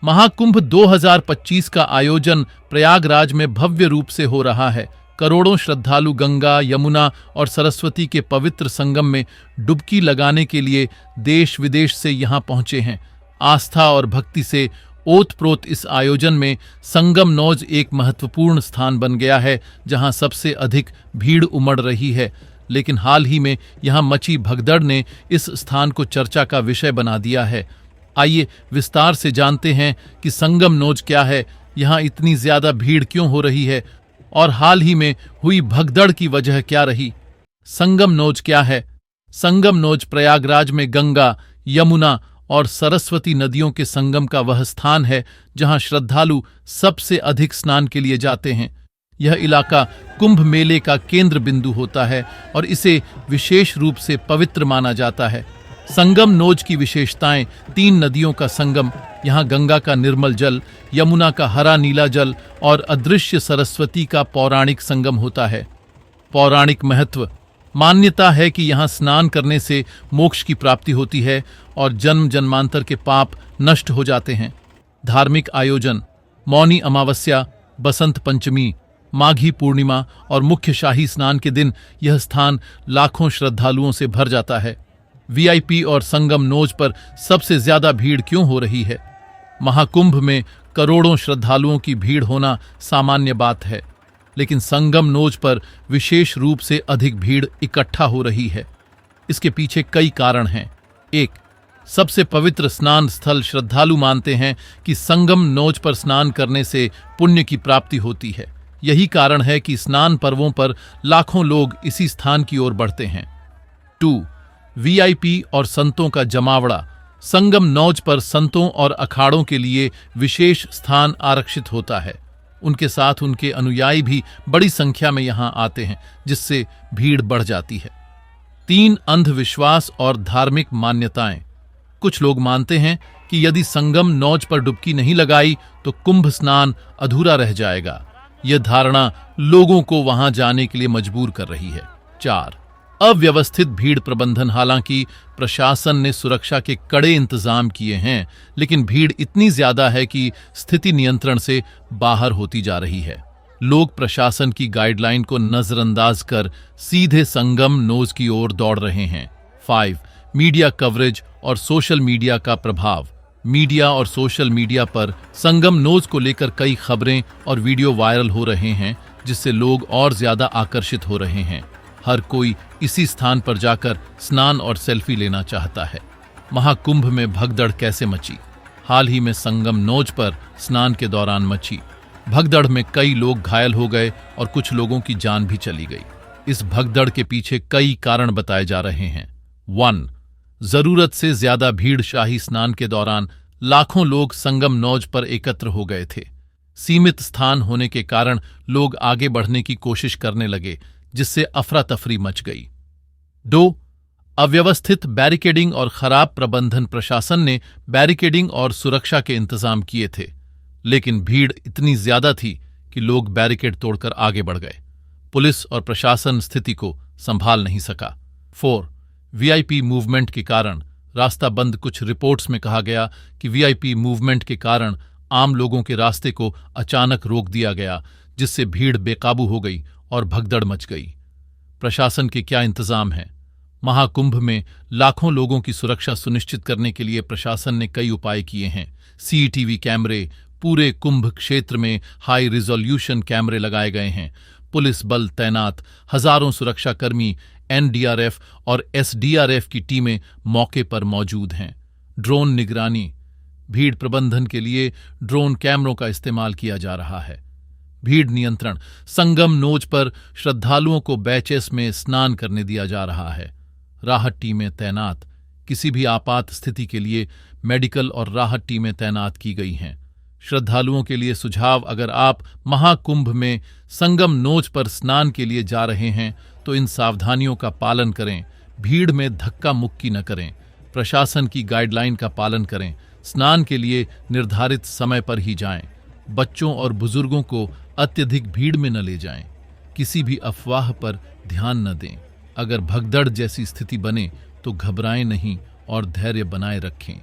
महाकुंभ 2025 का आयोजन प्रयागराज में भव्य रूप से हो रहा है। करोड़ों श्रद्धालु गंगा, यमुना और सरस्वती के पवित्र संगम में डुबकी लगाने के लिए देश विदेश से यहां पहुंचे हैं। आस्था और भक्ति से ओतप्रोत इस आयोजन में संगम नौज एक महत्वपूर्ण स्थान बन गया है, जहां सबसे अधिक भीड़ उमड़ रही है। लेकिन हाल ही में यहां मची भगदड़ ने इस स्थान को चर्चा का विषय बना दिया है। आइए विस्तार से जानते हैं कि संगम नौज क्या है, यहां इतनी ज्यादा भीड़ क्यों हो रही है और हाल ही में हुई भगदड़ की वजह क्या रही। संगम नौज क्या है? संगम नौज प्रयागराज में गंगा, यमुना और सरस्वती नदियों के संगम का वह स्थान है जहां श्रद्धालु सबसे अधिक स्नान के लिए जाते हैं। यह इलाका कुंभ मेले का केंद्र बिंदु होता है और इसे विशेष रूप से पवित्र माना जाता है। संगम नौज की विशेषताएं: 3 नदियों का संगम, यहाँ गंगा का निर्मल जल, यमुना का हरा नीला जल और अदृश्य सरस्वती का पौराणिक संगम होता है। पौराणिक महत्व: मान्यता है कि यहाँ स्नान करने से मोक्ष की प्राप्ति होती है और जन्म जन्मांतर के पाप नष्ट हो जाते हैं। धार्मिक आयोजन: मौनी अमावस्या, बसंत पंचमी, माघी पूर्णिमा और मुख्य शाही स्नान के दिन यह स्थान लाखों श्रद्धालुओं से भर जाता है। वीआईपी और संगम नौज पर सबसे ज्यादा भीड़ क्यों हो रही है? महाकुंभ में करोड़ों श्रद्धालुओं की भीड़ होना सामान्य बात है, लेकिन संगम नौज पर विशेष रूप से अधिक भीड़ इकट्ठा हो रही है। इसके पीछे कई कारण हैं। 1. सबसे पवित्र स्नान स्थल: श्रद्धालु मानते हैं कि संगम नौज पर स्नान करने से पुण्य की प्राप्ति होती है। यही कारण है कि स्नान पर्वों पर लाखों लोग इसी स्थान की ओर बढ़ते हैं। 2. वीआईपी और संतों का जमावड़ा: संगम नौज पर संतों और अखाड़ों के लिए विशेष स्थान आरक्षित होता है। उनके साथ उनके अनुयायी भी बड़ी संख्या में यहां आते हैं, जिससे भीड़ बढ़ जाती है। 3. अंधविश्वास और धार्मिक मान्यताएं: कुछ लोग मानते हैं कि यदि संगम नौज पर डुबकी नहीं लगाई तो कुंभ स्नान अधूरा रह जाएगा। यह धारणा लोगों को वहां जाने के लिए मजबूर कर रही है। 4. अव्यवस्थित भीड़ प्रबंधन: हालांकि प्रशासन ने सुरक्षा के कड़े इंतजाम किए हैं, लेकिन भीड़ इतनी ज्यादा है कि स्थिति नियंत्रण से बाहर होती जा रही है। लोग प्रशासन की गाइडलाइन को नजरअंदाज कर सीधे संगम नौज की ओर दौड़ रहे हैं। 5. मीडिया कवरेज और सोशल मीडिया का प्रभाव: मीडिया और सोशल मीडिया पर संगम नौज को लेकर कई खबरें और वीडियो वायरल हो रहे हैं, जिससे लोग और ज्यादा आकर्षित हो रहे हैं। हर कोई इसी स्थान पर जाकर स्नान और सेल्फी लेना चाहता है। महाकुंभ में भगदड़ कैसे मची? हाल ही में संगम नौज पर स्नान के दौरान मची भगदड़ में कई लोग घायल हो गए और कुछ लोगों की जान भी चली गई। इस भगदड़ के पीछे कई कारण बताए जा रहे हैं। 1. जरूरत से ज्यादा भीड़: शाही स्नान के दौरान लाखों लोग संगम नौज पर एकत्र हो गए थे। सीमित स्थान होने के कारण लोग आगे बढ़ने की कोशिश करने लगे, जिससे अफरा तफरी मच गई। 2. अव्यवस्थित बैरिकेडिंग और खराब प्रबंधन: प्रशासन ने बैरिकेडिंग और सुरक्षा के इंतजाम किए थे, लेकिन भीड़ इतनी ज्यादा थी कि लोग बैरिकेड तोड़कर आगे बढ़ गए। पुलिस और प्रशासन स्थिति को संभाल नहीं सका। 4. वीआईपी मूवमेंट के कारण रास्ता बंद: कुछ रिपोर्ट्स में कहा गया कि वीआईपी मूवमेंट के कारण आम लोगों के रास्ते को अचानक रोक दिया गया, जिससे भीड़ बेकाबू हो गई और भगदड़ मच गई। प्रशासन के क्या इंतजाम हैं? महाकुंभ में लाखों लोगों की सुरक्षा सुनिश्चित करने के लिए प्रशासन ने कई उपाय किए हैं। सीसीटीवी कैमरे: पूरे कुंभ क्षेत्र में हाई रिजोल्यूशन कैमरे लगाए गए हैं। पुलिस बल तैनात, हजारों सुरक्षाकर्मी, एनडीआरएफ और एसडीआरएफ की टीमें मौके पर मौजूद हैं। ड्रोन निगरानी: भीड़ प्रबंधन के लिए ड्रोन कैमरों का इस्तेमाल किया जा रहा है। भीड़ नियंत्रण: संगम नौज पर श्रद्धालुओं को बैचेस में स्नान करने दिया जा रहा है। राहत टीमें तैनात: किसी भी आपात स्थिति के लिए मेडिकल और राहत टीमें तैनात की गई हैं। श्रद्धालुओं के लिए सुझाव: अगर आप महाकुंभ में संगम नौज पर स्नान के लिए जा रहे हैं तो इन सावधानियों का पालन करें। भीड़ में धक्का मुक्की न करें। प्रशासन की गाइडलाइन का पालन करें। स्नान के लिए निर्धारित समय पर ही जाएं। बच्चों और बुजुर्गों को अत्यधिक भीड़ में न ले जाएं। किसी भी अफवाह पर ध्यान न दें। अगर भगदड़ जैसी स्थिति बने तो घबराएं नहीं और धैर्य बनाए रखें।